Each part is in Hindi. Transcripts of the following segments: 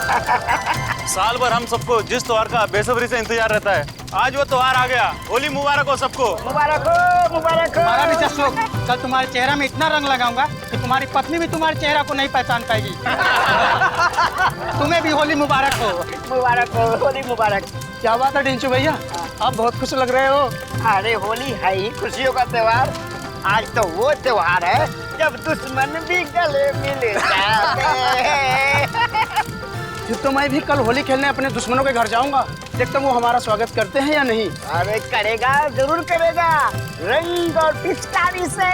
साल भर हम सबको जिस त्योहार का बेसब्री से इंतजार रहता है, आज वो त्योहार आ गया। होली मुबारक हो सबको। मुबारक हो, मुबारक हो। तुम्हारा भी जश्न। कल तुम्हारे चेहरा में इतना रंग लगाऊंगा कि तुम्हारी पत्नी भी तुम्हारे चेहरा को नहीं पहचान पाएगी। तुम्हें भी होली मुबारक हो। मुबारक हो, होली मुबारक। क्या बात है टिंचू भैया, आप बहुत खुश लग रहे हो। अरे होली है ही खुशियों का त्योहार। आज तो वो त्योहार है जब दुश्मन भी गले मिल जाते हैं। फिर तो मैं भी कल होली खेलने अपने दुश्मनों के घर जाऊंगा, देखता हूँ वो हमारा स्वागत करते हैं या नहीं। अरे करेगा, जरूर करेगा, रंग और पिचकारी से।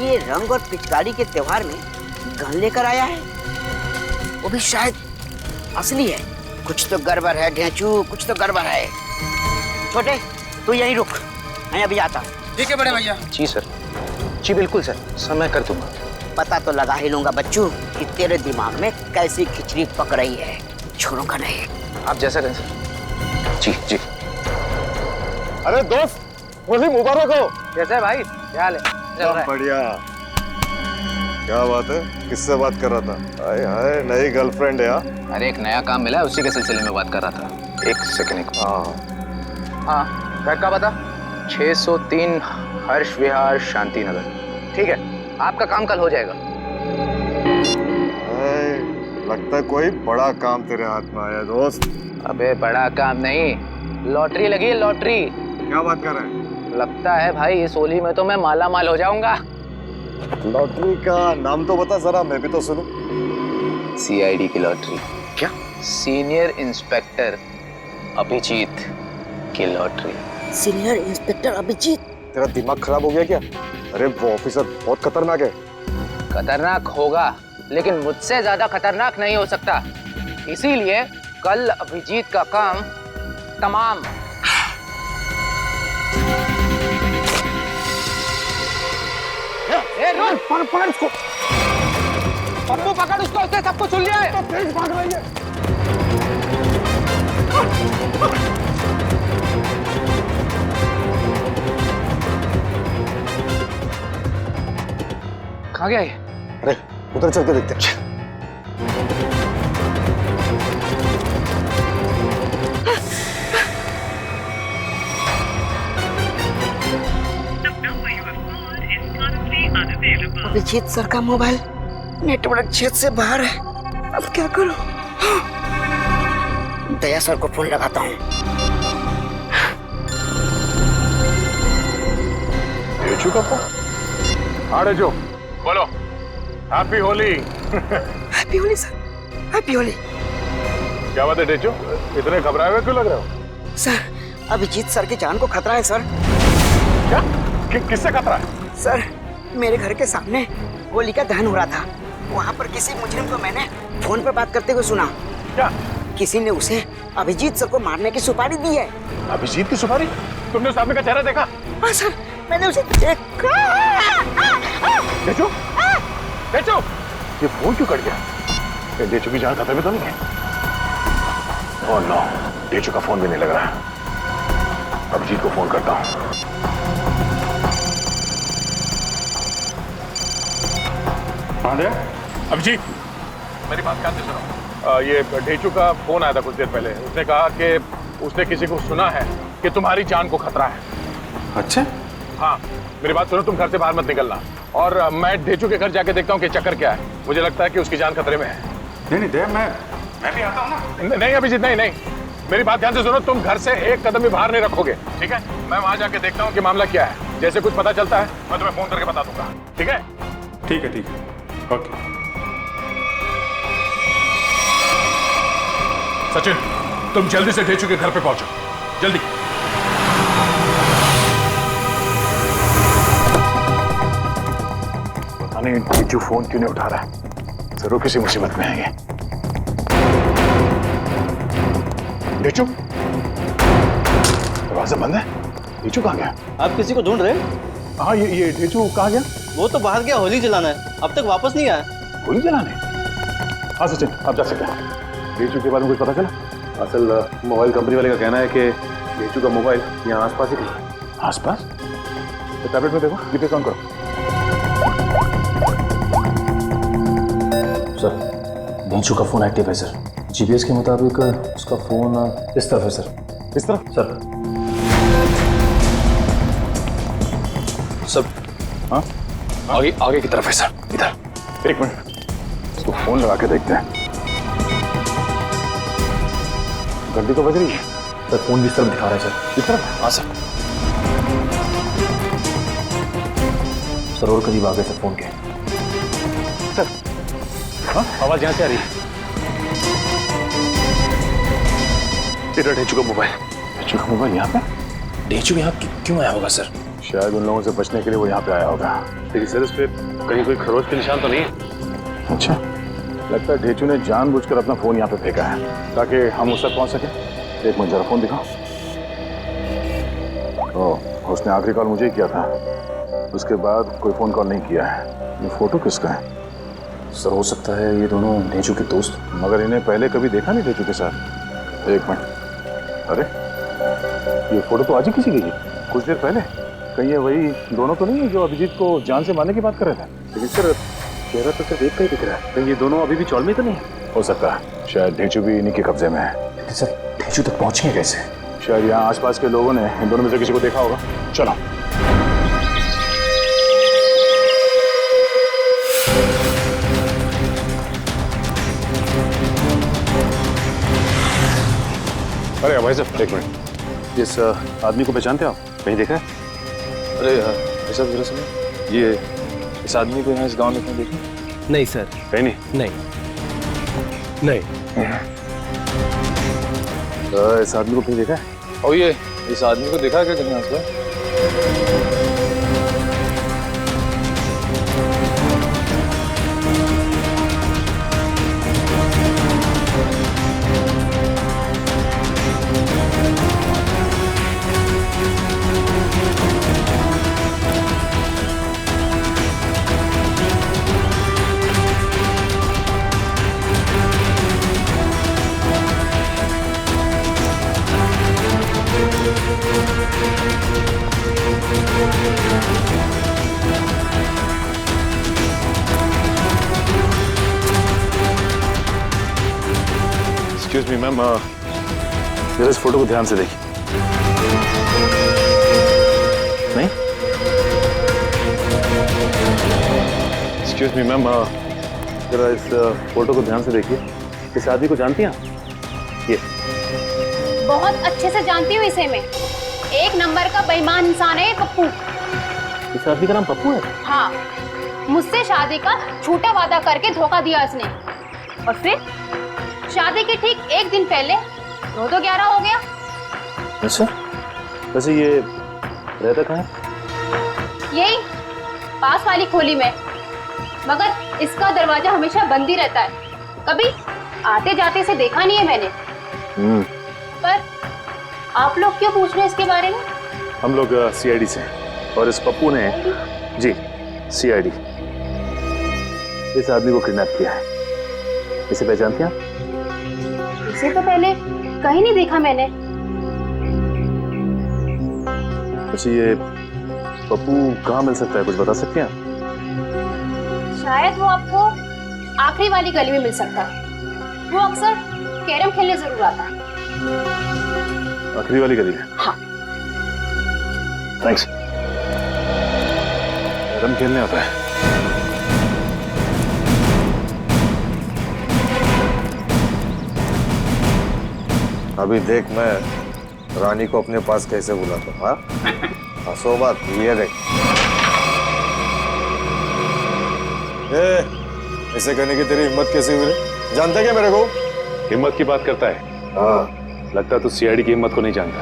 ये रंग और पिचकारी के त्योहार में गन लेकर आया है, वो भी शायद असली है। कुछ तो गड़बड़ है ढेंचू, कुछ तो गड़बड़ है। छोटे तू यहीं रुक, मैं अभी आता हूँ। ठीक है बड़े भैया। जी सर, जी बिल्कुल सर, मैं कर दूंगा। पता तो लगा ही लूंगा बच्चू कि तेरे दिमाग में कैसी खिचड़ी पक रही है। छोड़ूंगा नहीं। आप जैसा कहें सर। जी जी। अरे दोस्त, होली मुबारक हो। कैसा है भाई, क्या हाल है? चल रहा है? बढ़िया। क्या बात है, किससे बात कर रहा था? हाय हाय, नई गर्लफ्रेंड है? अरे एक नया काम मिला है, उसी के सिलसिले में बात कर रहा था। एक सेकंड। हाँ, घर का बता। 603 हर्ष विहार शांति नगर। ठीक है, आपका काम कल हो जाएगा। लगता है कोई बड़ा काम तेरे हाथ में आया दोस्त। अबे बड़ा काम नहीं, लॉटरी लगी है, लॉटरी। क्या बात कर रहे हैं? लगता है भाई इस होली में तो मैं माला माल हो जाऊंगा। लॉटरी का नाम तो बता जरा, मैं भी तो सुनूं। CID की लॉटरी। क्या? सीनियर इंस्पेक्टर अभिजीत की लॉटरी। Senior inspector Abhijit? तेरा दिमाग खराब हो गया क्या? अरे वो ऑफिसर बहुत खतरनाक है। खतरनाक होगा, लेकिन मुझसे ज्यादा खतरनाक नहीं हो सकता। इसीलिए कल अभिजीत का काम तमाम। पकड़ उसको, पप्पू पकड़ उसको, उसने सबको सुन लिया है। तो भाग रही है। कहाँ गया ये? अरे उधर चल के देखते हैं। अभिजीत सर का मोबाइल नेटवर्क क्षेत्र से बाहर है, अब क्या करूं? दया सर को फोन लगाता हूँ। रेचू का फोन? हाँ रेचू, बोलो। Happy Holi. Happy Holi sir, happy Holi. क्या बात है रेचू, इतने घबराए हुए क्यों लग रहे हो? सर, अभिजीत सर की जान को खतरा है सर। क्या? किससे खतरा है? सर, मेरे घर के सामने होली का दहन हो रहा था। वहाँ पर किसी मुजरिम को मैंने फोन पर बात करते हुए सुना। क्या? किसी ने उसे अभिजीत सर को मारने की सुपारी दी है। अभिजीत की सुपारी? तुमने उस आदमी का चेहरा देखा? हाँ सर, मैंने उसे देखा। रेचू, रेचू, ये फोन क्यों कट गया? रेचू की जान खतरे में तो नहीं है? ओह नो, रेचू का फोन भी नहीं लग रहा है। अभिजीत को फोन करता हूँ। अभिजीत, मेरी बात ध्यान से सुनो। ये ढेचू का फोन आया था कुछ देर पहले। उसने कहा कि उसने किसी को सुना है कि तुम्हारी जान को खतरा है। अच्छा? हाँ, मेरी बात सुनो, तुम घर से बाहर मत निकलना। और मैं ढेचू के घर जाके देखता हूँ कि चक्कर क्या है। मुझे लगता है कि उसकी जान खतरे में है। नहीं नहीं दया, मैं भी आता हूँ ना। नहीं अभिजीत, नहीं नहीं, मेरी बात ध्यान से सुनो। तुम घर से एक कदम भी बाहर नहीं रखोगे, ठीक है? मैं वहां जाके देखता हूँ कि मामला क्या है। जैसे कुछ पता चलता है मैं तुम्हें फोन करके बता दूंगा, ठीक है? ठीक है, ठीक है, ओके। सचिन, तुम जल्दी से ढेचू के घर पे पहुंचो, जल्दी। पता नहीं ढेचू फोन क्यों नहीं उठा रहा है। जरूर किसी मुसीबत में है ये। ढेचू, दरवाजा बंद है। ढेचू कहाँ गया? आप किसी को ढूंढ रहे हैं? हाँ, ये ढेचू कहाँ गया? वो तो बाहर गया होली जलाना है, अब तक वापस नहीं आया। होली जलाने? हाँ सचिन, आप जा सकते हैं। ढेचू के बारे में कुछ पता चला? असल मोबाइल कंपनी वाले का कहना है कि ढेचू का मोबाइल यहाँ आसपास ही कहीं। आसपास? टैबलेट में देखो, जीपीएस ऑन करो। सर डेंचू का फोन एक्टिव है सर। जीपीएस के मुताबिक उसका फोन इस तरफ है सर। इस तरफ? सर सर हाँ आगे आगे की तरफ है सर। इधर एक मिनट, इसको फोन लगा के देखते हैं। घंटी तो बज रही है। सर फोन भी इस तरफ दिखा रहा है सर। इस तरफ? हाँ सर। सर और करीब आ गए सर फोन के। सर हाँ, आवाज यहाँ से आ रही है। इधर डेंचू का मोबाइल। डेंचू का मोबाइल यहाँ पे? डेंचू यहाँ क्यों आया होगा सर? शायद उन लोगों से बचने के लिए वो यहाँ पे आया होगा। लेकिन सर इस पे कहीं कोई खरोच के निशान तो नहीं है? अच्छा, लगता है ढेचू ने जानबूझकर अपना फोन यहाँ पे फेंका है ताकि हम उस तक पहुँच सके। एक मिनट जरा फोन दिखाओ। ओह, उसने आखिरी कॉल मुझे ही किया था, उसके बाद कोई फोन कॉल नहीं किया है। ये फोटो किसका है? सर हो सकता है ये दोनों डेंचू के दोस्त। मगर इन्हें पहले कभी देखा नहीं ढेचू के साथ। एक मिनट, अरे ये फोटो तो आज ही किसी की थी, कुछ देर पहले। कहीं ये वही दोनों तो नहीं है जो अभिजीत को जान से मारने की बात कर रहे थे? लेकिन सर चेहरा तो सिर्फ एक का ही दिख रहा है। कहीं ये दोनों अभी भी चौल में तो नहीं है? हो सकता है, शायद ढेचू भी इन्हीं के कब्जे में है। लेकिन सर डेंचू तक पहुंचे कैसे? शायद यहाँ आसपास के लोगों ने इन दोनों में से किसी को देखा होगा। चलो अरे भाई साहब एक मिनट, इस आदमी को पहचानते हो आप? कहीं देखा है? अरे ऐसा जरा सुनो, ये इस आदमी को यहाँ इस गांव में कहीं देखा? नहीं सर, कहीं नहीं। नहीं इस आदमी को कहीं देखा है? और ये इस आदमी को देखा क्या कहीं आसपास? एक्सक्यूज मी मैम, जरा इस फोटो को ध्यान से देखिए। नहीं? एक्सक्यूज मी मैम, जरा इस फोटो को ध्यान से देखिए। इस आदमी को जानती हैं आप? ये बहुत अच्छे से जानती हूँ इसे मैं। एक नंबर का बेईमान इंसान है ये पप्पू। इस आदमी का नाम पप्पू है? हाँ, मुझसे शादी का झूठा वादा करके धोखा दिया इसने, और फिर शादी के ठीक एक दिन पहले 9-11 हो गया। अच्छा, वैसे ये रहता कहाँ है? यही पास वाली खोली में, मगर इसका दरवाजा हमेशा बंद ही रहता है। कभी आते जाते से देखा नहीं है मैंने। पर आप लोग क्यों पूछ रहे हैं इसके बारे में? हम लोग सीआईडी से हैं और इस पप्पू ने जी सीआईडी इस आदमी को किडनैप किया है। इसे पहचानती हैं आप? इसे तो पहले कहीं नहीं देखा मैंने। अच्छा, ये पप्पू कहाँ मिल सकता है, कुछ बता सकती हैं आप? शायद वो आपको आखिरी वाली गली में मिल सकता है। वो अक्सर कैरम खेलने जरूर आता है। आखिरी वाली गली है? हाँ। थैंक्स। कैरम खेलने आता है? अभी देख मैं रानी को अपने पास कैसे बुलाता हूँ। हाँ, हंसो बात, ये देख। ऐसे करने की तेरी हिम्मत कैसे हुई? जानता क्या मेरे को? हिम्मत की बात करता है? हाँ, लगता है तू सीआईडी की हिम्मत को नहीं जानता।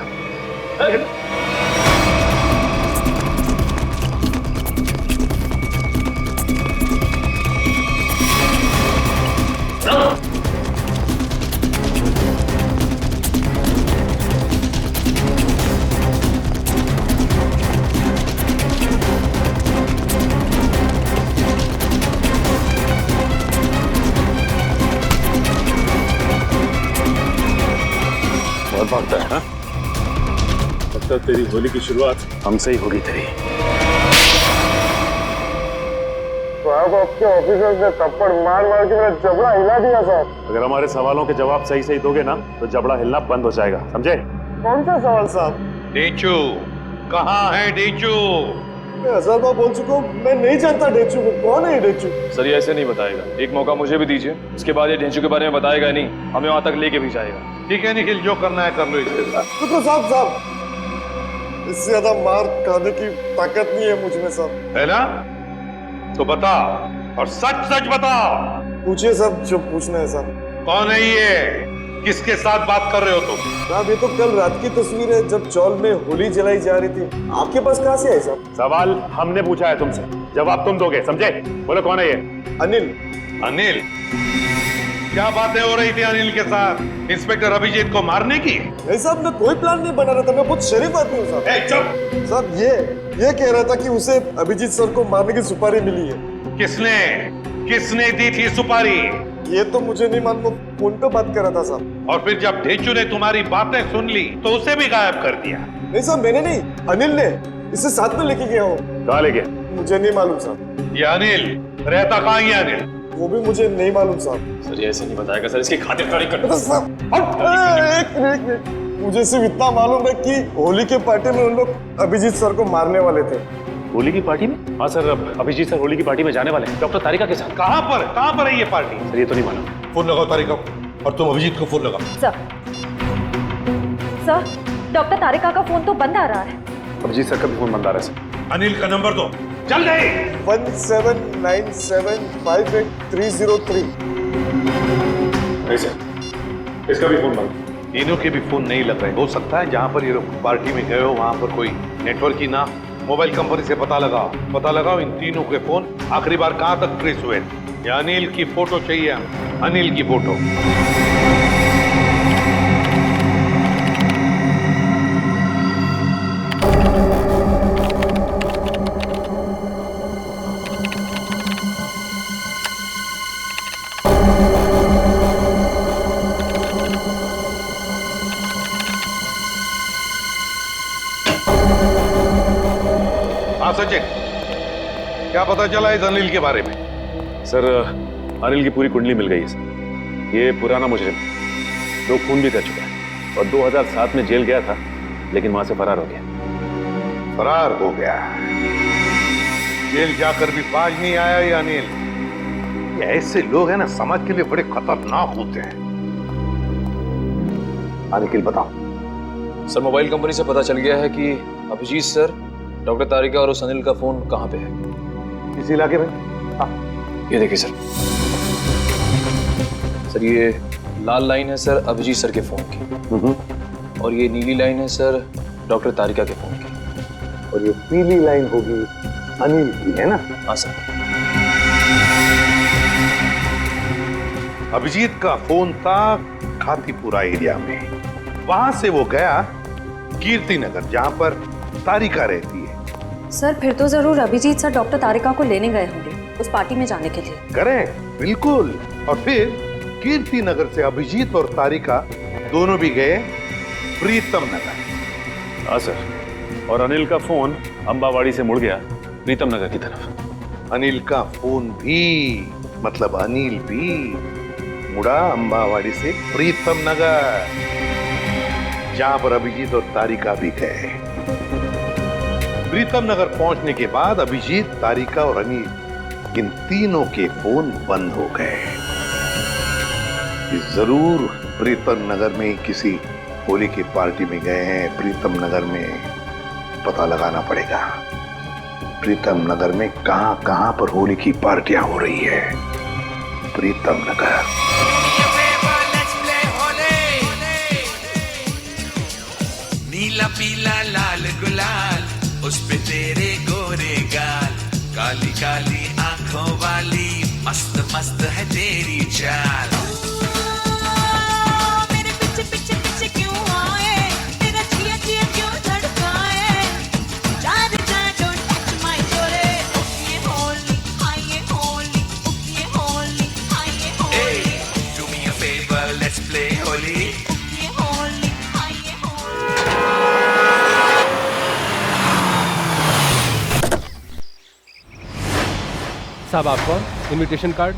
बहुत भागता है ना? लगता है तेरी होली की शुरुआत हमसे ही होगी तेरी। साहब आपके ऑफिसर्स ने थप्पड़ मार मार के मेरा जबड़ा हिला दिया साहब। अगर हमारे सवालों के जवाब सही सही दोगे ना तो जबड़ा हिलना बंद हो जाएगा, समझे? कौन सा सवाल साहब? डेचू कहाँ है डेचू? मैं 1000 बार बोल चुका हूँ, मैं नहीं जानता डेचू को। कौन है ये डेचू? सर ये ऐसे नहीं बताएगा, एक मौका मुझे भी दीजिए, इसके बाद ये ढेंचू के बारे में बताएगा नहीं, हमें वहां तक लेके भी जाएगा। ठीक है निखिल, जो करना है कर लो इसके साथ। रुको साहब, इससे ज्यादा मार खाने की ताकत नहीं है मुझ में साहब। है ना? तो बता, और सच सच बता। पूछिए साहब जो पूछना है साहब। कौन है ये? किसके साथ बात कर रहे हो तुम? साहब ये तो कल रात की तस्वीर है जब चौल में होली जलाई जा रही थी। आपके पास कहाँ से है साहब? सवाल हमने पूछा है तुमसे, जवाब तुम दोगे, समझे? बोलो कौन है ये? अनिल। अनिल? क्या बातें हो रही थी अनिल के साथ? इंस्पेक्टर अभिजीत को मारने की? नहीं साहब, मैं कोई प्लान नहीं बना रहा था, मैं बहुत शरीफ आदमी हूँ साहब। चुप! साहब ये कह रहा था कि उसे अभिजीत सर को मारने की सुपारी मिली है। किसने दी थी सुपारी? ये तो मुझे नहीं मालूम, फोन पे बात कर रहा था साहब। और फिर जब ढेचू ने तुम्हारी बातें सुन ली तो उसे भी गायब कर दिया? नहीं साहब, मैंने नहीं, अनिल ने। इसे साथ में लेके गया हूँ। कहाँ ले गया? मुझे नहीं मालूम साहब। ये अनिल रहता कहाँ है? अनिल वो भी मुझे नहीं मालूम साहब। सर ये ऐसे नहीं बताएगा सर, इसकी खातिरदारी कर। एक मिनट, मुझे सिर्फ इतना मालूम है कि होली के पार्टी में उन लोग अभिजीत सर को मारने वाले थे। होली की पार्टी में? हाँ सर, अभिजीत सर होली की पार्टी में जाने वाले हैं डॉक्टर तारिका के साथ। कहाँ पर है ये पार्टी? सर ये तो नहीं मालूम। फोन लगाओ तारिका को, और तुम अभिजीत को फोन लगाओ। सर डॉक्टर तारिका का फोन तो बंद आ रहा है। अभिजीत सर का भी फोन बंद आ रहा है सर। अनिल का नंबर दो, चल गए। 1797583003। नहीं सर, इसका भी फोन बंद। तीनों के भी फोन नहीं लग रहे। हो सकता है जहाँ पर ये लोग पार्टी में गए हो वहाँ पर कोई नेटवर्क ही ना। मोबाइल कंपनी से पता लगाओ इन तीनों के फोन आखिरी बार कहाँ तक ट्रेस हुए। ये अनिल की फोटो चाहिए, अनिल की फोटो। हाँ सचिन, क्या पता चला इस अनिल के बारे में? सर अनिल की पूरी कुंडली मिल गई है सर। ये पुराना मुजरिम 2 खून भी कर चुका है और 2007 में जेल गया था, लेकिन वहां से फरार हो गया। फरार हो गया? जेल जाकर भी बाज नहीं आया ये अनिल। ये ऐसे लोग हैं ना, समाज के लिए बड़े खतरनाक होते हैं। निखिल बताओ। सर मोबाइल कंपनी से पता चल गया है कि अभिजीत सर, डॉक्टर तारिका और उस अनिल का फोन कहाँ पे है। इस इलाके में? हाँ ये देखिए सर। सर ये लाल लाइन है सर अभिजीत सर के फोन की, और ये नीली लाइन है सर डॉक्टर तारिका के फोन की, और ये पीली लाइन होगी अनिल की, है ना? हाँ सर। अभिजीत का फोन था खातीपुरा एरिया में। वहां से वो गया कीर्ति नगर, जहां पर तारिका रहती है। सर फिर तो जरूर अभिजीत सर डॉक्टर तारिका को लेने गए होंगे उस पार्टी में जाने के लिए। करें, बिल्कुल। और फिर कीर्ति नगर से अभिजीत और तारिका दोनों भी गए प्रीतम नगर। हाँ सर, और अनिल का फोन अंबावाड़ी से मुड़ गया प्रीतम नगर की तरफ। अनिल का फोन भी, मतलब अनिल भी मुड़ा अंबावाड़ी से प्रीतम नगर, जहां पर अभिजीत और तारिका भी गए। प्रीतम नगर पहुंचने के बाद अभिजीत, तारिका और अनिल, इन तीनों के फोन बंद हो गए। जरूर प्रीतम नगर में किसी होली की पार्टी में गए हैं। प्रीतम नगर में पता लगाना पड़ेगा, प्रीतम नगर में कहां कहां पर होली की पार्टियां हो रही है। प्रीतम नगर। नीला पीला लाल गुलाल, उस पे तेरे गोरे गाल, काली काली आंखों वाली, मस्त मस्त है तेरी चाल। मेरे पीछे पीछे पीछे क्यों आए, तेरा जिया जिया क्यों धड़काए, चार चार डोंट टच माय जोरे, ये होली हाय ये होली, ये होली हाय ये Holi, do me a favour let's play Holi, ये होली हाय ये होली। साहब आप कौन? Invitation card?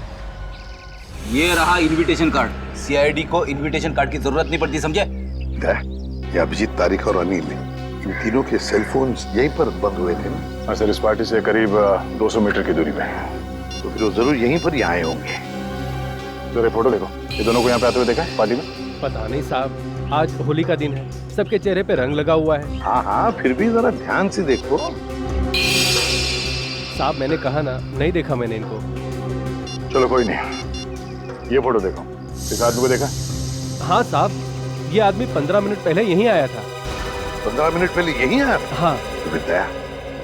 ये रहा इनविटेशन कार्ड। सीआईडी को इनविटेशन कार्ड की जरूरत नहीं पड़ती, समझे? ये अभिजीत, तारिक और अनिल, इन तीनों के सेलफोन यहीं पर बंद हुए थे ना? हाँ सर, इस पार्टी से करीब 200 मीटर की दूरी पे। तो फिर वो जरूर यहीं पर ही आए होंगे। तो ये फोटो देखो, ये दोनों को यहाँ पे आते हुए देखा है पार्टी में? पता नहीं साहब, आज होली का दिन है, सबके चेहरे पे रंग लगा हुआ है। हाँ हाँ, फिर भी जरा ध्यान से देखो। साहब मैंने कहा ना, नहीं देखा मैंने इनको। चलो कोई नहीं, ये फोटो देखो, इस आदमी को देखा? हाँ साहब, ये आदमी 15 मिनट पहले यहीं आया था। 15 मिनट पहले यहीं आया? हाँ। तो बेटा,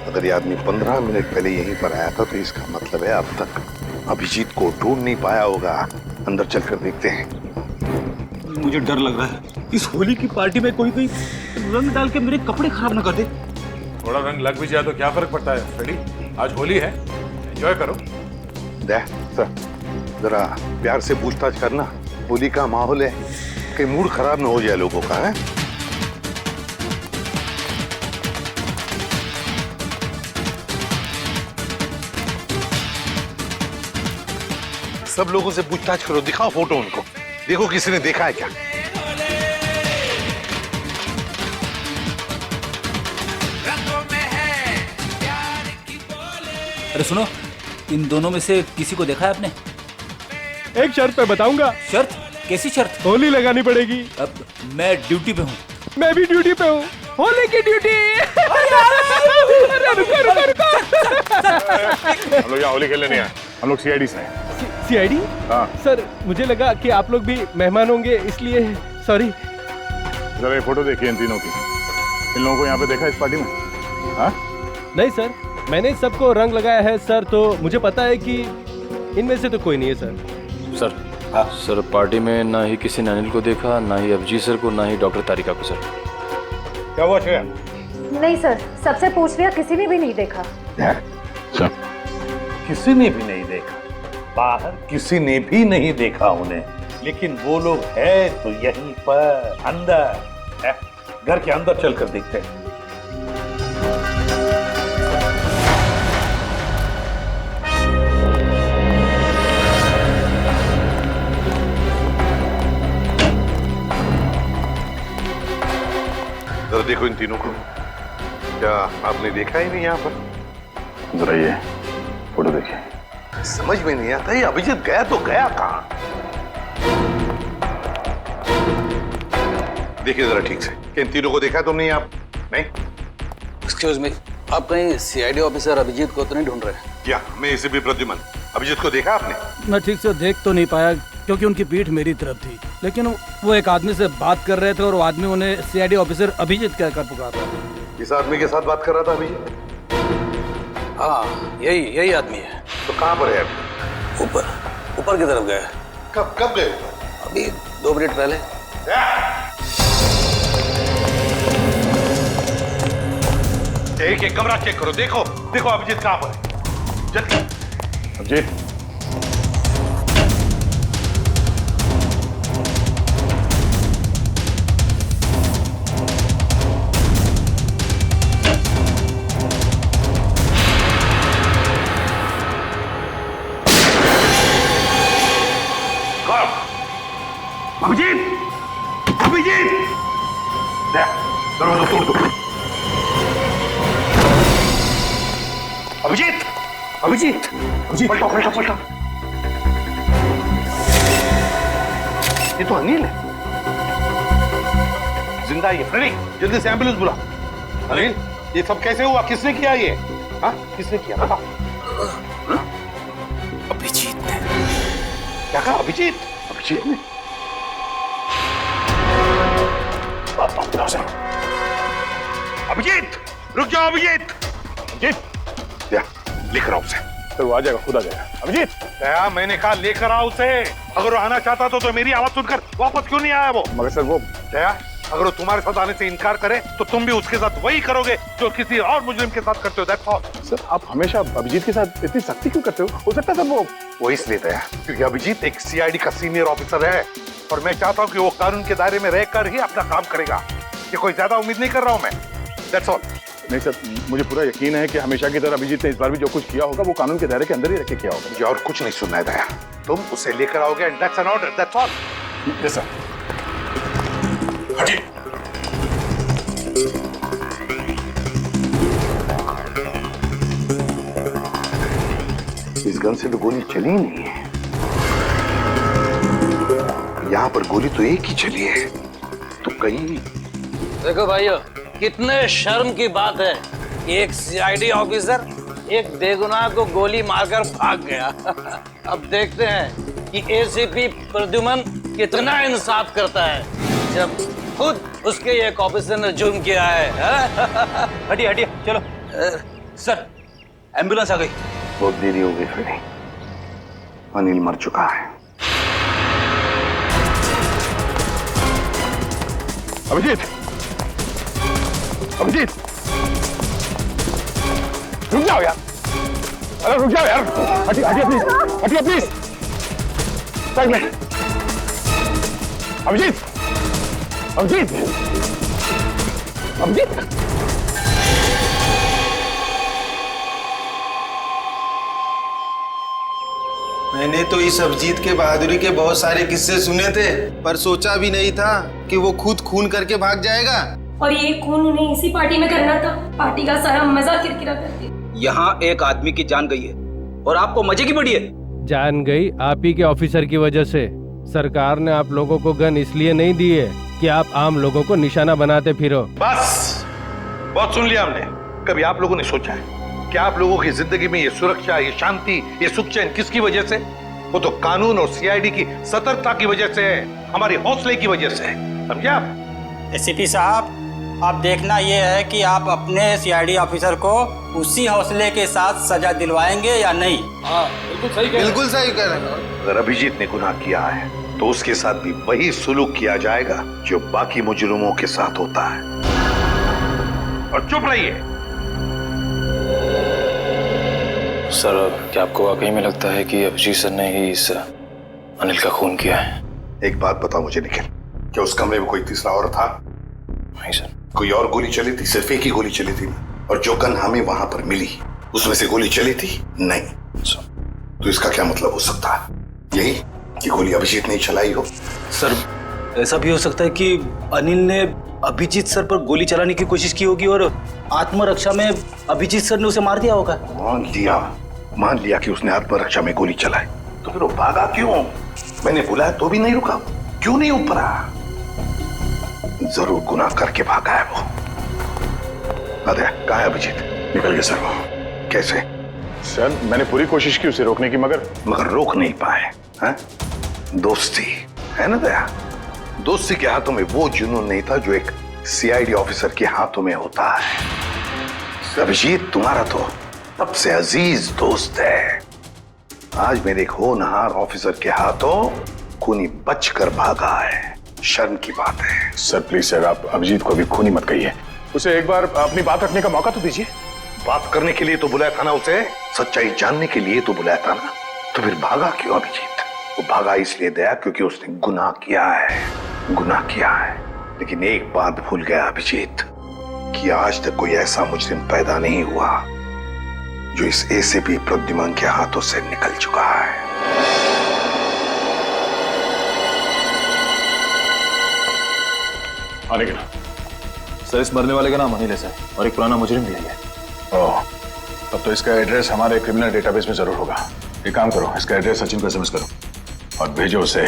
अगर ये आदमी 15 मिनट पहले यहीं पर आया था तो इसका मतलब है अब तक अभिजीत को ढूंढ नहीं पाया होगा। अंदर चलकर देखते हैं। मुझे डर लग रहा है, इस होली की पार्टी में कोई रंग डाल के मेरे कपड़े खराब ना कर दे। थोड़ा रंग लग भी जाए तो क्या फर्क पड़ता है फ्रेडी, आज होली है, एंजॉय करो। सर, जरा प्यार से पूछताछ करना, होली का माहौल है, कहीं मूड खराब ना हो जाए लोगों का। है सब लोगों से पूछताछ करो, दिखाओ फोटो उनको, देखो किसी ने देखा है क्या। अरे सुनो, इन दोनों में से किसी को देखा है आपने? एक शर्त पे बताऊंगा। शर्त? कैसी शर्त? होली लगानी पड़ेगी। अब मैं ड्यूटी पे हूँ। मैं भी ड्यूटी पे हूँ, होली की ड्यूटी। रुको रुको रुको। हम लोग यहाँ होली खेलने नहीं आए, हम लोग सीआईडी से हैं। सीआईडी? हाँ सर, मुझे लगा कि आप लोग भी मेहमान होंगे, इसलिए सॉरी। जरा ये फोटो देखिए इन तीनों की, इन लोगों को यहाँ पे देखा इस पार्टी में? हाँ? नहीं सर, मैंने सबको रंग लगाया है सर, तो मुझे पता है कि इनमें से तो कोई नहीं है सर। सर, हाँ सर, पार्टी में ना ही किसी ने अनिल को देखा, ना ही अभिजीत सर को, ना ही डॉक्टर तारिका को। सर क्या हुआ श्रेया? नहीं सर, सबसे पूछ लिया, किसी ने भी नहीं देखा। किसी ने भी नहीं देखा? बाहर किसी ने भी नहीं देखा उन्हें, लेकिन वो लोग है तो यहीं पर अंदर। घर के अंदर चलकर देखते हैं। जरा देखो इन तीनों को, क्या आपने देखा ही नहीं यहाँ पर? जरा ये फोटो देखिए। समझ में नहीं आता, ये अभिजीत गया तो गया कहाँ? देखिए जरा ठीक से, इन तीनों को देखा तुमने? आप नहीं? एक्सक्यूज मी, आप कहीं सीआईडी ऑफिसर अभिजीत को तो नहीं ढूंढ रहे? क्या मैं इसे भी प्रद्युमन, अभिजीत को देखा आपने? मैं ठीक से देख तो नहीं पाया क्योंकि उनकी पीठ मेरी तरफ थी, लेकिन वो एक आदमी से बात कर रहे थे और वो आदमी उन्हें सीआईडी ऑफिसर अभिजीत कहकर पुकार रहा था। किस आदमी के साथ बात कर रहा था अभिजीत? हाँ, यही आदमी है। तो कहाँ पर है अभी? ऊपर की तरफ गया। कब गए? अभी 2 मिनट पहले। एक कमरा चेक करो, देखो अभिजीत कहाँ पर है। जल्दी। अभिजीत, अभिजीत, दरवाजा तोड़ दो। अभिजीत, पलटो। ये तो अनिल है, जिंदा है। फ्रेडी, जल्दी से एम्बुलेंस बुला। अनिल, ये सब कैसे हुआ? किसने किया ये? हाँ, किसने किया बताओ? अभिजीत ने। क्या कहा? अभिजीत ने? अभिजीत, रुक जाओ अभिजीत। लेकर आओ उसे। सर वो आ जाएगा, खुद आ जाएगा। अभिजीत, क्या मैंने कहा लेकर आओ उसे। अगर वो आना चाहता तो मेरी आवाज सुनकर वापस क्यों नहीं आया वो? मगर सर वो दया, अगर वो तुम्हारे साथ आने से इनकार करे तो तुम भी उसके साथ वही करोगे जो किसी और मुजरिम के साथ करते हो। That's all. सर आप हमेशा अभिजीत के साथ इतनी सख्ती क्यों करते हो सकता है सर वो इसलिए दया क्योंकि अभिजीत एक सीआईडी का सीनियर ऑफिसर है और मैं चाहता हूँ कि वो कानून के दायरे में रहकर ही अपना काम करेगा। ये कोई ज्यादा उम्मीद नहीं कर रहा हूँ मैं। That's all. नहीं सर, मुझे पूरा यकीन है कि हमेशा की तरह अभिजीत ने इस बार भी जो कुछ किया होगा वो कानून के दायरे के अंदर ही रख के किया होगा। मुझे और कुछ नहीं सुनना है दया, तुम उसे लेकर आओगे and that's an order, that's all. Yes sir. हटिए। इस गन से तो गोली चली ही नहीं है। यहाँ पर गोली तो एक ही चली है, तो कहीं। देखो भाइयों, कितने शर्म की बात है कि एक सीआईडी ऑफिसर एक बेगुनाह को गोली मारकर भाग गया। अब देखते हैं कि एसीपी प्रद्युमन कितना इंसाफ करता है जब खुद उसके एक ऑफिसर ने जुर्म किया है। हटिए हटिए, चलो। सर, एम्बुलेंस आ गई। बहुत देरी हो गई फिर, अनिल मर चुका है। अभिजीत, अभिजीत, रुक जाओ यार, अरे रुक जाओ यार, हटिए हटिए प्लीज, हटिए प्लीज, साइड में। अभिजीत, अभिजीत, अभिजीत। मैंने तो इस अभिजीत के बहादुरी के बहुत सारे किस्से सुने थे, पर सोचा भी नहीं था कि वो खुद खून करके भाग जाएगा। और ये खून उन्हें इसी पार्टी में करना था। पार्टी का सारा मजा किरकिरा करती। यहाँ एक आदमी की जान गई है और आपको मजे की पड़ी है। जान गई आप ही के ऑफिसर की वजह से। सरकार ने आप लोगों को गन इसलिए नहीं दी है कि आप आम लोगों को निशाना बनाते फिरो। बस, बहुत सुन लिया हमने। कभी आप लोगों ने सोचा है कि आप लोगों की जिंदगी में ये सुरक्षा, ये शांति, ये सुख चैन किसकी वजह से? वो तो कानून और सीआईडी की सतर्कता की वजह से है, हमारी हौसले की वजह से। समझे आप? एसीपी साहब, अब देखना ये है कि आप अपने सीआईडी ऑफिसर को उसी हौसले के साथ सजा दिलवाएंगे या नहीं। हाँ, बिल्कुल सही कह रहे हैं। बिल्कुल सही कह रहे हैं। अगर अभिजीत ने गुनाह किया है तो उसके साथ भी वही सुलूक किया जाएगा जो बाकी मुजरिमों के साथ होता है। और चुप रहिए। सर, क्या आपको वाकई में लगता है कि अभिजीत सर ने ही इस अनिल का खून किया है? एक बात बताओ मुझे निखिल, क्या उस कमरे में कोई तीसरा और था? नहीं सर। कोई और गोली चली थी? सिर्फ एक ही गोली चली थी। और जो गन हमें वहां पर मिली उसमें से गोली चली थी? नहीं। तो इसका क्या मतलब हो सकता है? यही कि गोली अभिजीत ने चलाई हो? सर, ऐसा भी हो सकता है कि अनिल ने अभिजीत सर पर गोली चलाने की कोशिश की होगी और आत्मरक्षा में अभिजीत सर ने उसे मार दिया होगा। मान लिया कि उसने आत्मरक्षा में गोली चलाई, तो फिर वो भागा क्यों? मैंने बुलाया तो भी नहीं रुका, क्यों नहीं ऊपरा? जरूर गुनाह करके भागा है वो। अरे कहाँ है अभिजीत? निकल गया सर वो। कैसे? सर, मैंने पूरी कोशिश की उसे रोकने की, मगर रोक नहीं पाए। हैं? दोस्ती है ना दया? दोस्ती के हाथों में वो जुनून नहीं था जो एक सीआईडी ऑफिसर के हाथों में होता है। अभिजीत तुम्हारा तो सबसे अजीज दोस्त है। आज मेरे एक होनहार ऑफिसर के हाथों खूनी बचकर भागा है। शर्म की बात है। सर प्लीज सर, आप अभिजीत को अभी खूनी मत कहिए। उसे एक बार अपनी बात रखने का मौका तो दीजिए। बात करने के लिए तो बुलाया था ना उसे, सच्चाई जानने के लिए तो बुलाया था ना। तो फिर भागा क्यों अभिजीत? वो भागा इसलिए दया क्योंकि उसने गुनाह किया है, गुनाह किया है। लेकिन एक बात भूल गया अभिजीत कि आज तक कोई ऐसा मुजरिम पैदा नहीं हुआ जो इस एसीपी प्रद्युमन के हाथों से निकल चुका है। आने के ना। सर, इस मरने वाले का नाम अनिल है और एक पुराना मुजरिम भी है। ओह, तब तो इसका एड्रेस हमारे क्रिमिनल डेटाबेस में जरूर होगा। एक काम करो, इसका एड्रेस सचिन को एसएमएस करो और भेजो उसे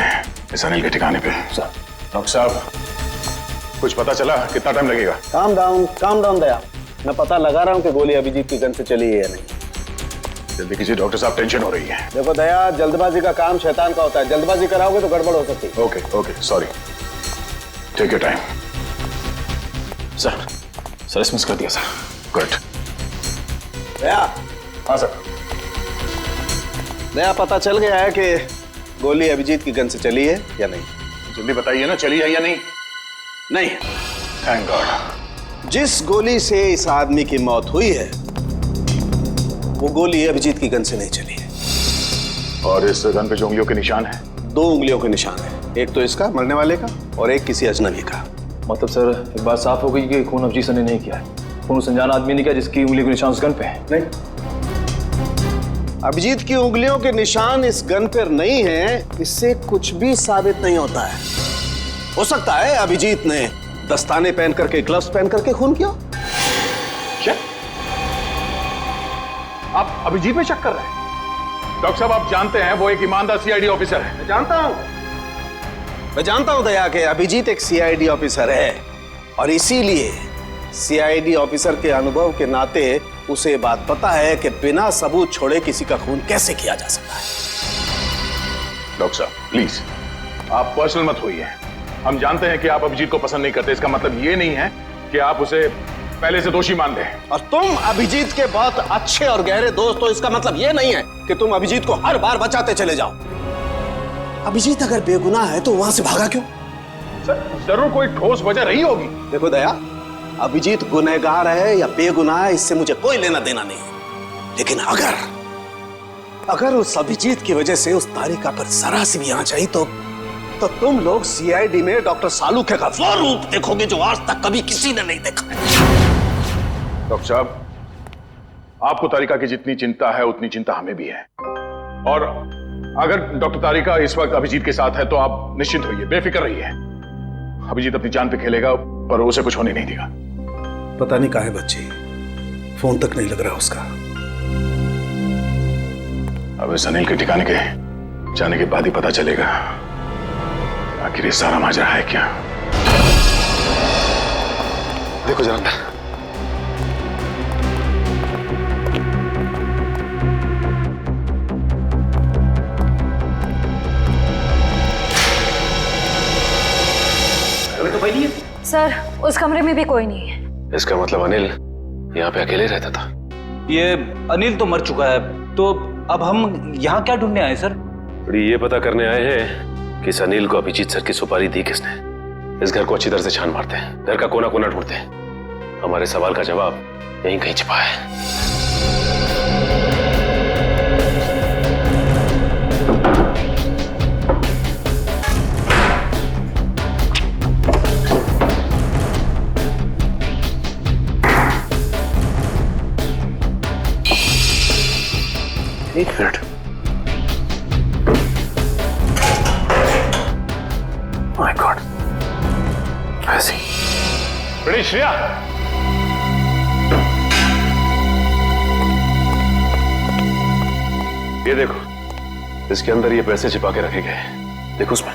इस अनिल के ठिकाने पे। सर। डॉक्टर साहब, कुछ पता चला? कितना टाइम लगेगा? काम डाउन दया। मैं पता लगा रहा हूँ कि गोली अभिजीत की गन से चली है या नहीं। जल्दी कीजिए डॉक्टर साहब, टेंशन हो रही है। देखो दया, जल्दबाजी का काम शैतान का होता है। जल्दबाजी कराओगे तो गड़बड़ हो सकती है। Okay, sorry. Take your time. Sir SMS कर दिया सर। गुड। दया। हाँ सर। दया, पता चल गया है कि गोली अभिजीत की गन से चली है या नहीं? जल्दी बताइए ना, चली है या नहीं? नहीं। Thank God. जिस गोली से इस आदमी की मौत हुई है वो गोली अभिजीत की गन से नहीं चली है। और इस गन पे जो उंगलियों के निशान है? 2 उंगलियों के निशान है, एक तो इसका मरने वाले का और एक किसी अजनबी का। मतलब सर, एक बात साफ हो गई कि खून अभिजीत सर ने नहीं किया है। फोन उस अनजान आदमी ने किया जिसकी उंगली के निशान उस गन पे है। नहीं, अभिजीत की उंगलियों के निशान इस गन पर नहीं है, इससे कुछ भी साबित नहीं होता है। हो सकता है अभिजीत ने दस्ताने पहन करके, ग्लव्स पहन करके खून किया। क्या आप अभिजीत में शक कर रहे हैं? डॉक्टर साहब, आप जानते हैं वो एक ईमानदार सीआईडी ऑफिसर है। मैं जानता हूं दया के अभिजीत एक सीआईडी ऑफिसर है, और इसीलिए सीआईडी ऑफिसर के अनुभव के नाते उसे बात पता है कि बिना सबूत छोड़े किसी का खून कैसे किया जा सकता है। डॉक्टर साहब प्लीज, आप पर्सनल मत होइए। हम जानते हैं कि आप अभिजीत को पसंद नहीं करते, इसका मतलब ये नहीं है कि आप उसे पहले से दोषी मान रहे हैं। और तुम अभिजीत के बहुत अच्छे और गहरे दोस्त हो, इसका मतलब ये नहीं है कि तुम अभिजीत को हर बार बचाते चले जाओ। अभिजीत अगर बेगुनाह है तो वहां से भागा क्यों? सर, जरूर कोई ठोस वजह रही होगी। देखो दया, अभिजीत गुनहगार है या बेगुनाह है, इससे मुझे कोई लेना देना नहीं है। लेकिन अगर उस अभिजीत की वजह से उस तारिका पर जरा सी भी आंच आई तो तुम लोग सीआईडी में डॉक्टर सालूखे का वो रूप देखोगे जो आज तक कभी किसी ने नहीं देखा है। डॉक्टर साहब, आपको तारिका की जितनी चिंता है उतनी चिंता हमें भी है। और अगर डॉक्टर तारिका इस वक्त अभिजीत के साथ है तो आप निश्चिंत होइए, बेफिक्र रहिए। अभिजीत अपनी जान पे खेलेगा, पर उसे कुछ होने नहीं देगा। पता नहीं कहाँ है बच्ची, फोन तक नहीं लग रहा उसका। अब इस अनिल के ठिकाने के जाने के बाद ही पता चलेगा आखिर ये सारा माजरा है क्या। देखो जरा अंदर। तो भाई नहीं है सर, उस कमरे में भी कोई नहीं है। इसका मतलब अनिल यहाँ पे अकेले रहता था। ये अनिल तो मर चुका है, तो अब हम यहाँ क्या ढूंढने आए सर? ये पता करने आए हैं कि इस अनिल को अभिजीत सर की सुपारी दी किसने। इस घर को अच्छी तरह से छान मारते हैं, घर का कोना कोना ढूंढते हैं। हमारे सवाल का जवाब यहीं कहीं छिपा है। एक मिनट। माय गॉड, ऐसी बड़ी श्रेया। ये देखो, इसके अंदर ये पैसे छिपा के रखे गए। देखो उसमें।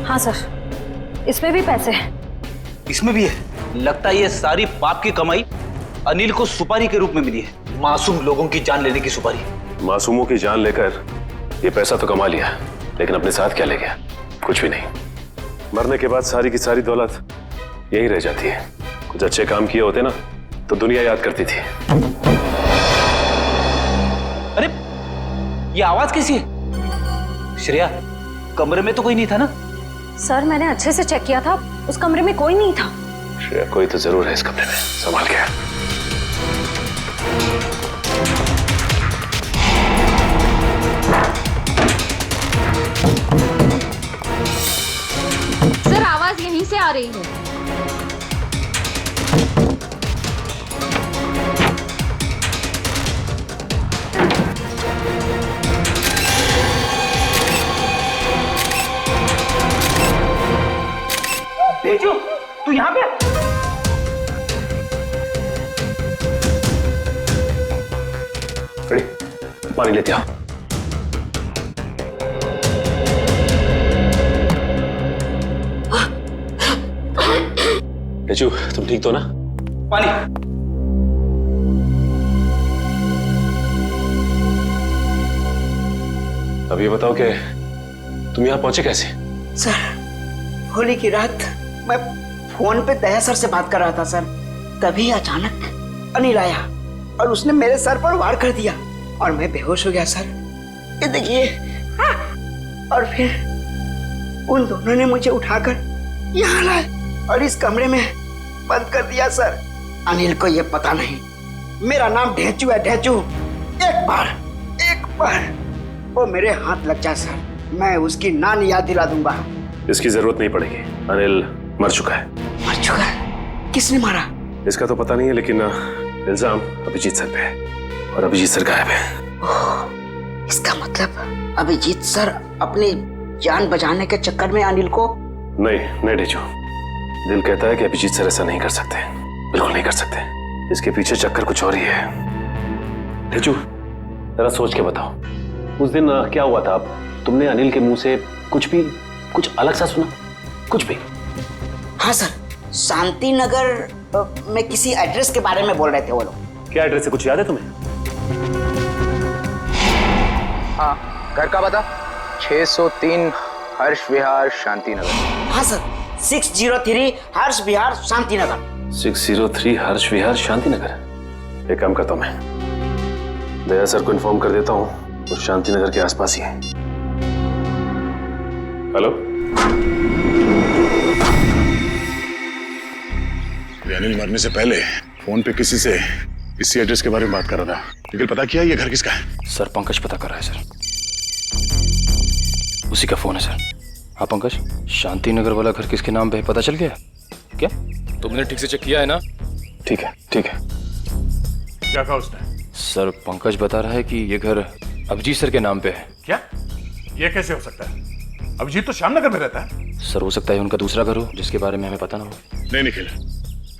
हाँ सर, इसमें भी पैसे हैं। इसमें भी है। लगता है ये सारी पाप की कमाई अनिल को सुपारी के रूप में मिली है। मासूम लोगों की जान लेने की सुपारी। मासूमों की जान लेकर ये पैसा तो कमा लिया, लेकिन अपने साथ क्या ले गया? कुछ भी नहीं। मरने के बाद सारी की सारी दौलत यही रह जाती है। कुछ अच्छे काम किए होते ना तो दुनिया याद करती थी। अरे ये आवाज कैसी है? श्रेया, कमरे में तो कोई नहीं था ना? सर, मैंने अच्छे से चेक किया था, उस कमरे में कोई नहीं था। श्रेया, कोई तो जरूर है इस कमरे में, संभाल के। सर, आवाज यहीं से आ रही है। तेजू, तू यहाँ पे? पानी लेते आओ। तेजू, तुम ठीक तो ना? पानी। अब ये बताओ कि तुम यहाँ पहुंचे कैसे? सर, होली की रात मैं फोन पे दया सर से बात कर रहा था सर, तभी अचानक अनिल आया और उसने मेरे सर पर वार कर दिया और मैं बेहोश हो गया सर। ये देखिए। और फिर उन दोनों ने मुझे उठाकर यहाँ लाए और इस कमरे में बंद कर दिया सर। अनिल को ये पता नहीं मेरा नाम ढेंचू है, ढेंचू। एक बार वो मेरे हाथ लग जाए सर, मैं उसकी नानी याद दिला दूंगा। इसकी जरूरत नहीं पड़ेगी, अनिल मर चुका है। मर किसने मारा? इसका तो पता नहीं है, लेकिन इल्जाम अभिजीत सर पे है और अभिजीत सर गायब है। इसका मतलब अभिजीत सर अपनी जान बचाने के चक्कर में अनिल को... नहीं डेचू, दिल कहता है कि अभिजीत सर ऐसा नहीं कर सकते, बिल्कुल नहीं कर सकते। इसके पीछे चक्कर कुछ और ही है। डेचू जरा सोच के बताओ, उस दिन क्या हुआ था? तुमने अनिल के मुंह से कुछ अलग सा सुना? कुछ भी? हाँ सर, शांति नगर में किसी एड्रेस के बारे में बोल रहे थे वो लोग। क्या एड्रेस है, कुछ याद है तुम्हें? हाँ, घर का पता 603 हर्ष विहार शांति नगर। हाँ सर, 603 हर्ष विहार शांति नगर। 603 हर्ष विहार शांति नगर। एक काम करता हूं, मैं दया सर को इन्फॉर्म कर देता हूं, वो शांति नगर के आसपास ही है। हेलो, अनिल मरने से पहले फोन पे किसी से इसी एड्रेस के बारे में बात कर रहा था, लेकिन पता किया ये घर किसका है? सर पंकज पता कर रहा है सर, उसी का फोन है सर। हाँ पंकज, शांति नगर वाला घर किसके नाम पे है पता चल गया क्या? तुमने ठीक से चेक किया है ना? ठीक है ठीक है। क्या कहा उसने? सर पंकज बता रहा है कि ये घर अभिजीत सर के नाम पे है। क्या? ये कैसे हो सकता है? अभिजीत तो श्यामनगर में रहता है। सर हो सकता है उनका दूसरा घर हो जिसके बारे में हमें पता ना हो। नहीं निखिल,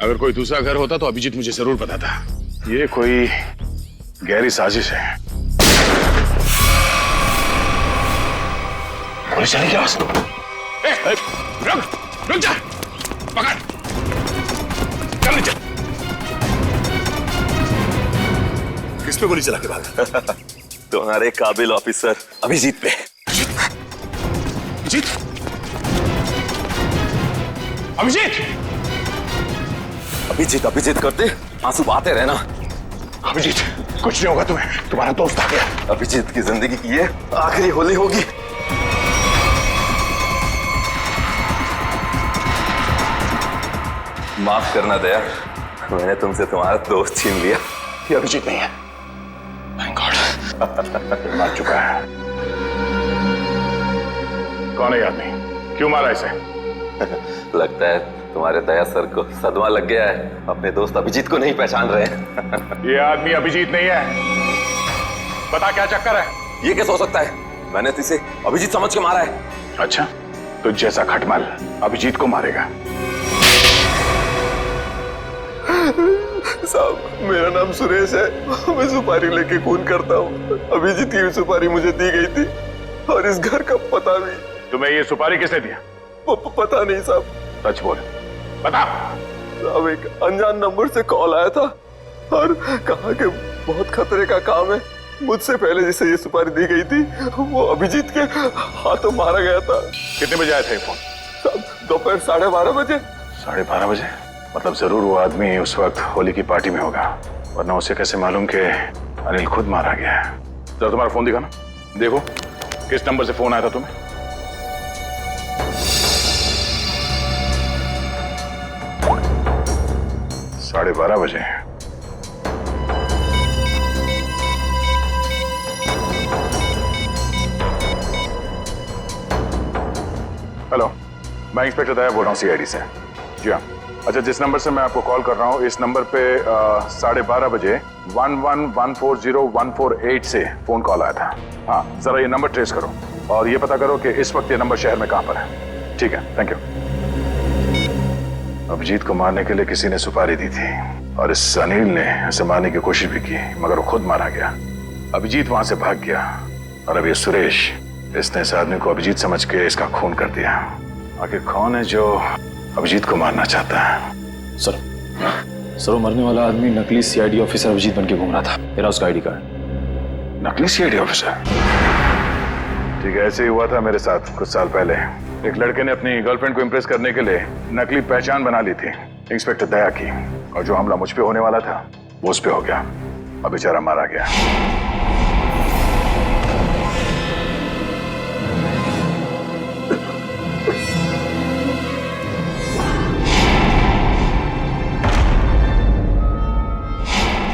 अगर कोई दूसरा घर होता तो अभिजीत मुझे जरूर पता था। ये कोई गहरी साजिश है। पुलिस चली क्या? रुक जा, पकड़, चल नीचे। किस पे गोली चला के भागा? तुम्हारे काबिल ऑफिसर अभिजीत पे। अभिजीत? अभिजीत? अभिजीत अभिजीत करते आंसू बहाते रहना। अभिजीत, कुछ नहीं होगा तुम्हें, तुम्हारा दोस्त आ गया। अभिजीत की जिंदगी की ये आखिरी होली होगी। माफ करना दया, मैंने तुमसे तुम्हारा दोस्त छीन लिया। ये अभिजीत नहीं है। Thank God। मार चुका है। कौन है ये आदमी? क्यों मारा इसे? लगता है तुम्हारे दया सर को सदमा लग गया है, अपने दोस्त अभिजीत को नहीं पहचान रहे हैं। ये आदमी अभिजीत नहीं है। बता क्या चक्कर है? ये कैसे हो सकता है? मैंने तो इसे अभिजीत समझ के मारा है। अच्छा, तो जैसा खटमल अभिजीत को मारेगा। साहब, मेरा नाम सुरेश है, मैं सुपारी लेके खून करता हूँ। अभिजीत की सुपारी मुझे दी गई थी और इस घर का पता भी। तुम्हें ये सुपारी किसने दिया? पता नहीं साहब। सच बोल, बता। साहब, एक अनजान नंबर से कॉल आया था और कहा कि बहुत खतरे का काम है। मुझसे पहले जिसे ये सुपारी दी गई थी वो अभिजीत के हाथों मारा गया था। कितने बजे आया था ये फोन? साहब, दोपहर 12:30 बजे। 12:30 बजे? मतलब जरूर वो आदमी उस वक्त होली की पार्टी में होगा, वरना उसे कैसे मालूम कि अनिल खुद मारा गया है? जरा तुम्हारा फोन दिखाना, देखो किस नंबर से फोन आया था तुम्हें। साढ़े 12 बजे। हेलो, मैं इंस्पेक्टर दया बोल रहा हूँ सीआईडी से। जी हाँ। अच्छा, जिस नंबर से मैं आपको कॉल कर रहा हूँ, इस नंबर पे 12:30 बजे 11140148 से फोन कॉल आया था। हाँ, जरा ये नंबर ट्रेस करो और ये पता करो कि इस वक्त ये नंबर शहर में कहाँ पर है। ठीक है, थैंक यू। अभिजीत को मारने के लिए किसी ने सुपारी दी थी और इस अनिल ने इसे मारने की कोशिश भी की, मगर वो खुद मारा गया। अभिजीत वहां से भाग गया और अब ये सुरेश, इसने इस आदमी को अभिजीत समझ के इसका खून कर दिया। आखिर कौन है जो अभिजीत को मारना चाहता है? सर वो मरने वाला आदमी नकली सीआईडी ऑफिसर अभिजीत बन के घूम रहा था। मेरा उसका आईडी कार्ड। नकली सीआईडी ऑफिसर? ठीक है, ऐसे ही हुआ था मेरे साथ कुछ साल पहले। एक लड़के ने अपनी गर्लफ्रेंड को इम्प्रेस करने के लिए नकली पहचान बना ली थी इंस्पेक्टर दया की, और जो हमला मुझ पे होने वाला था वो उस पे हो गया। अब बेचारा मारा गया।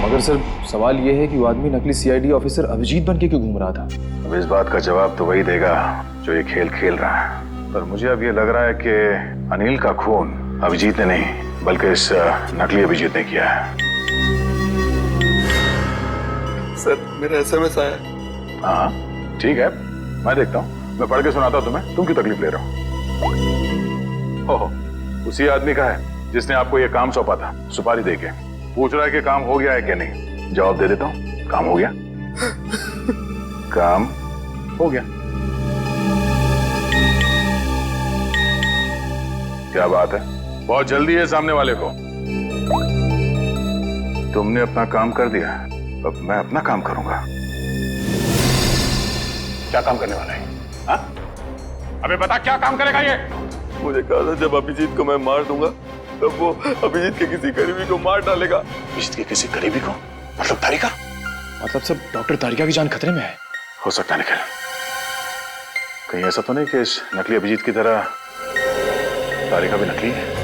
मगर सर सवाल ये है कि वो आदमी नकली सीआईडी ऑफिसर अभिजीत बन के क्यों घूम रहा था? अब इस बात का जवाब तो वही देगा जो ये खेल खेल रहा है, पर मुझे अब ये लग रहा है कि अनिल का खून अभिजीत ने नहीं बल्कि इस नकली अभिजीत ने किया है। सर मेरा एसएमएस आया। हाँ ठीक है, मैं देखता हूँ, मैं पढ़ के सुनाता हूँ तुम्हें। तुम क्यों तकलीफ ले रहे हो? ओहो, उसी आदमी का है जिसने आपको ये काम सौंपा था सुपारी देके। पूछ रहा है कि काम हो गया है कि नहीं। जवाब दे देता हूँ, काम हो गया। काम हो गया। क्या बात है, बहुत जल्दी है सामने वाले को। तुमने अपना काम कर दिया, अब मैं अपना काम करूंगा। क्या काम करने वाला है? हाँ? अबे बता, क्या काम करेगा ये? मुझे कहा था जब अभिजीत को मैं मार दूंगा तब वो अभिजीत के किसी करीबी को मार डालेगा। अभिजीत के किसी करीबी को? मतलब तारिका? मतलब सब डॉक्टर तारिका की जान खतरे में है। हो सकता है निखिल, कहीं ऐसा तो नहीं कि इस नकली अभिजीत की तरह तारिका भी नकली है?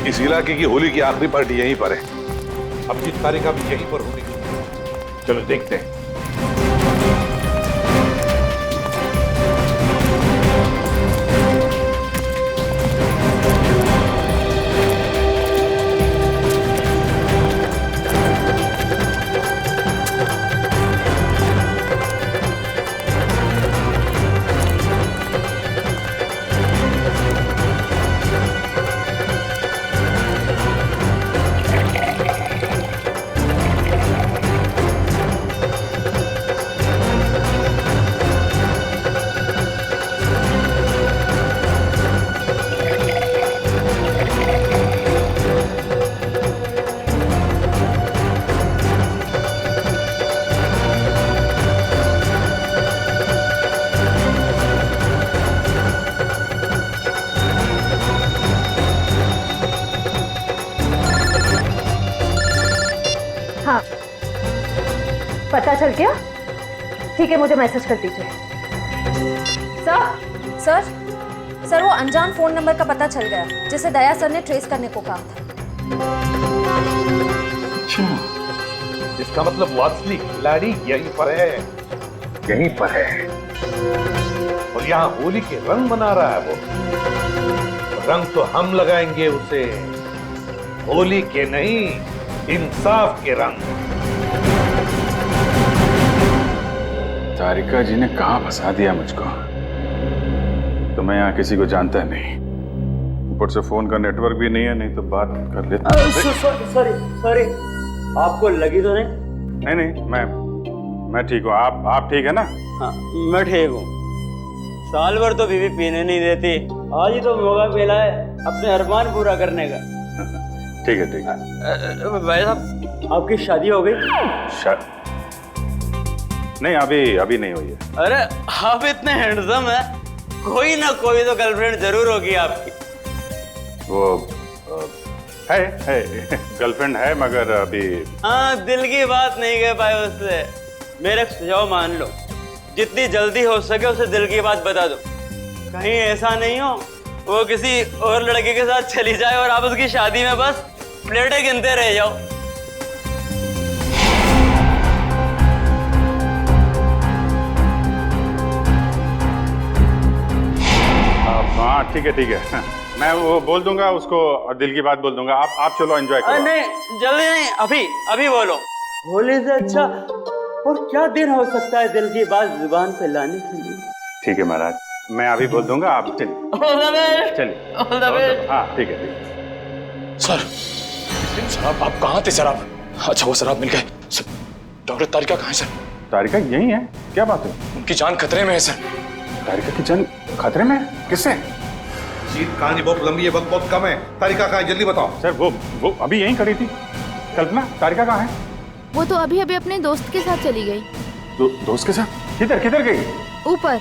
इस इलाके की होली की आखिरी पार्टी यहीं पर है। अभिजीत तारिका भी यहीं पर होगी। चलो देखते हैं। हाँ, पता चल गया? ठीक है, मुझे मैसेज कर दीजिए। सर सर वो अनजान फोन नंबर का पता चल गया जिसे दया सर ने ट्रेस करने को कहा था। इसका मतलब वो असली खिलाड़ी यहीं पर है, यहीं पर है। और यहाँ होली के रंग मना रहा है वो। रंग तो हम लगाएंगे उसे, होली के नहीं, इंसाफ के रंग। तारिका जी ने कहां फंसा दिया मुझको? तो मैं यहाँ किसी को जानता नहीं, ऊपर से फोन का नेटवर्क भी नहीं है, नहीं तो बात कर लेता। सॉरी, आपको लगी तो नहीं? नहीं, मैं ठीक हूँ। आप ठीक है ना? हाँ, मैं ठीक हूँ। साल भर तो बीवी पीने नहीं देती, आज ही तो मौका मिला है अपने अरमान पूरा करने का। ठीक है। भाई साहब, आपकी शादी हो गई? नहीं, अभी नहीं हुई है। अरे आप इतने हैंडसम है, कोई ना कोई तो गर्लफ्रेंड जरूर होगी आपकी। वो है गर्लफ्रेंड है, मगर अभी। हाँ, दिल की बात नहीं कह पाए उससे। मेरा सुझाव मान लो, जितनी जल्दी हो सके उसे दिल की बात बता दो। कहीं ऐसा नहीं हो वो किसी और लड़के के साथ चली जाए और आप उसकी शादी में बस प्लेटें गिनते रह जाओ। हाँ ठीक है, मैं वो बोल दूंगा उसको और दिल की बात बोल दूंगा। आप चलो एंजॉय करो। नहीं, जल्दी नहीं, अभी बोलो। होली से अच्छा और क्या दिन हो सकता है दिल की बात जुबान पे लाने के लिए? ठीक है महाराज, मैं अभी बोल दूंगा, आप चलिए। हाँ ठीक है। सर आप कहाँ थे सर? आप अच्छा वो सर आप मिल गए। डॉक्टर तारिका कहाँ है सर? तारिका यही है, क्या बात है? उनकी जान खतरे में है सर। तारिका की जान खतरे में? किससे? जीत, कहानी बहुत लंबी है, वक्त बहुत कम है। तारिका कहाँ है, जल्दी बताओ। सर वो अभी यहीं खड़ी थी। कल्पना, तारिका कहाँ है? वो तो अभी अभी अपने दोस्त के साथ चली गई। दोस्त के साथ? किधर गई? ऊपर।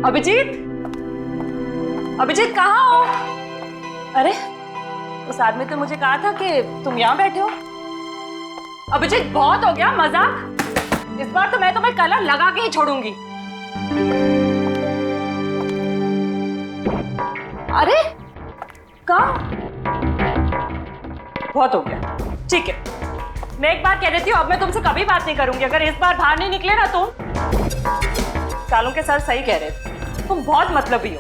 अभिजीत कहाँ हो? अरे उस आदमी तो मुझे कहा था कि तुम यहाँ बैठे हो। अभिजीत बहुत हो गया मजाक, इस बार तो मैं तुम्हें कलर लगा के ही छोड़ूंगी। अरे कहाँ? बहुत हो गया, ठीक है। मैं एक बार कह देती हूँ, अब मैं तुमसे कभी बात नहीं करूंगी अगर इस बार बाहर नहीं निकले ना तुम। सालों के सर सही कह रहे थे, तुम बहुत मतलबी हो।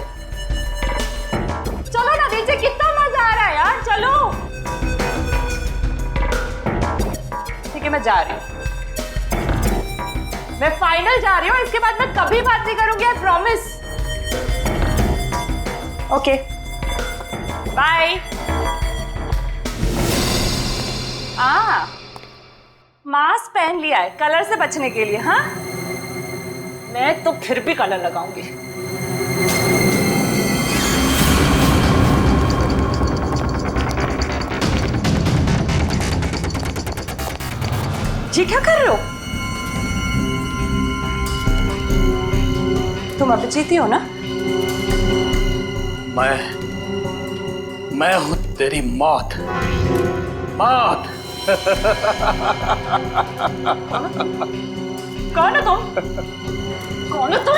चलो ना दीजिए, कितना मजा आ रहा है यार, चलो। ठीक है मैं जा रही हूँ, मैं फाइनल जा रही हूँ, इसके बाद मैं कभी बात नहीं करूंगी, I promise. Okay bye. Mask पहन लिया है कलर से बचने के लिए। हाँ मैं तो फिर भी कलर लगाऊंगी। जी क्या कर रहे हो तुम? अभिजीत ही हो ना? मैं हूं तेरी मौत। मौत। कौन है तुम? कौन है तुम?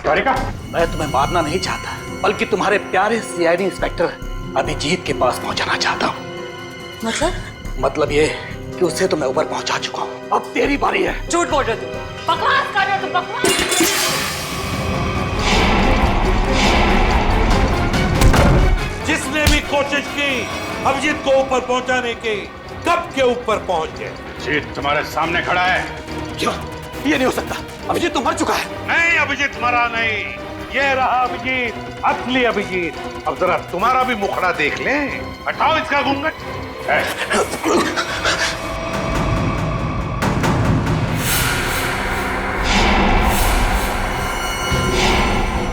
तारिका, मैं तुम्हें मारना नहीं चाहता, बल्कि तुम्हारे प्यारे सीआईडी इंस्पेक्टर अभिजीत के पास पहुंचाना चाहता हूं। मतलब ये कि उसे तो मैं ऊपर पहुंचा चुका हूं, अब तेरी बारी है। झूठ बोल रहे हो तुम, बकवास कर रहे हो तुम, बकवास। जिसने भी कोशिश की अभिजीत को ऊपर पहुंचाने की, कब के ऊपर पहुंच गए। जीत तुम्हारे सामने खड़ा है। क्यों? ये नहीं हो सकता, अभिजीत तो मर चुका है। नहीं, अभिजीत मरा नहीं, ये रहा अभिजीत, असली अभिजीत। अब जरा तुम्हारा भी मुखड़ा देख लें। हटाओ इसका घूंघट।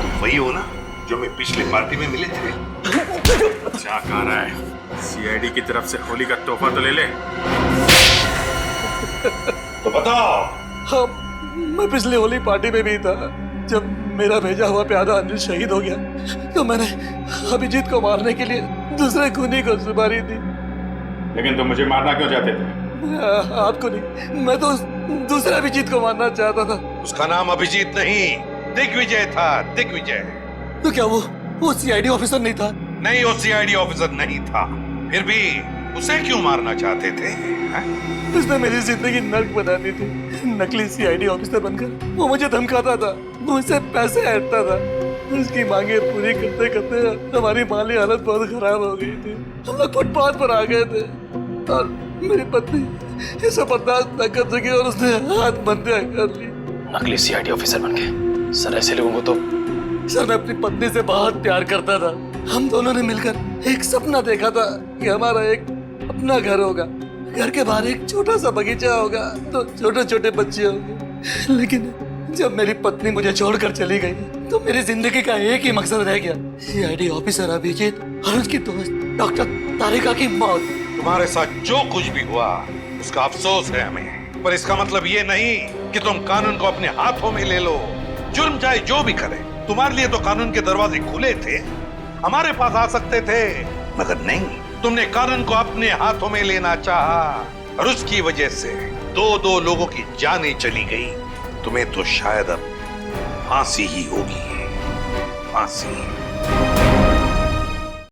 तुम वही हो ना जो मैं पिछली पार्टी में मिले थे? क्या कह रहा है? सीआईडी की तरफ से होली का तोहफा तो ले ले। तो बताओ। हाँ, मैं पिछली होली पार्टी में भी था। जब मेरा भेजा हुआ प्यादा अनिल शहीद हो गया तो मैंने अभिजीत को मारने के लिए दूसरे खूनी को सुपारी दी। लेकिन तुम मुझे मारना क्यों चाहते थे? आपको नहीं, मैं तो दूसरे अभिजीत को मारना चाहता था। उसका नाम अभिजीत नहीं, दिग्विजय था, दिग्विजय। तो क्या वो सीआईडी ऑफिसर नहीं था? नहीं, वो सीआईडी ऑफिसर नहीं था। फिर भी उसे क्यों मारना चाहते थे? उसने मेरी जिंदगी नर्क बना दी थी। नकली सीआईडी ऑफिसर बनकर वो मुझे धमकाता था, मुझसे पैसे ऐंठता था। उसकी मांगे पूरी करते करते हमारी माली हालत बहुत खराब हो गई थी। हम लोग फुटपाथ पर आ गए थे और मेरी पत्नी इसे बर्दाश्त न कर सकी और उसने हाथ बंदियां कर ली। नकली सीआईडी ऑफिसर बन गए। सर ऐसे लोगों को तो। सर मैं अपनी पत्नी से बहुत प्यार करता था। हम दोनों ने मिलकर एक सपना देखा था कि हमारा एक अपना घर होगा, घर के बाहर एक छोटा सा बगीचा होगा, तो छोटे छोटे बच्चे होंगे। लेकिन जब मेरी पत्नी मुझे छोड़कर चली गई तो मेरी जिंदगी का एक ही मकसद रह गया, सीआईडी ऑफिसर अभिजीत और उसकी दोस्त डॉक्टर तारिका की मौत। तुम्हारे साथ जो कुछ भी हुआ उसका अफसोस है हमें, पर इसका मतलब ये नहीं कि तुम कानून को अपने हाथों में ले लो। जुर्म चाहे जो भी करे, तुम्हारे लिए तो कानून के दरवाजे खुले थे, हमारे पास आ सकते थे, मगर नहीं, तुमने कानून को अपने हाथों में लेना चाहा और उसकी वजह से दो लोगों की जानें चली गई। तुम्हें तो शायद अब फांसी ही होगी, फांसी।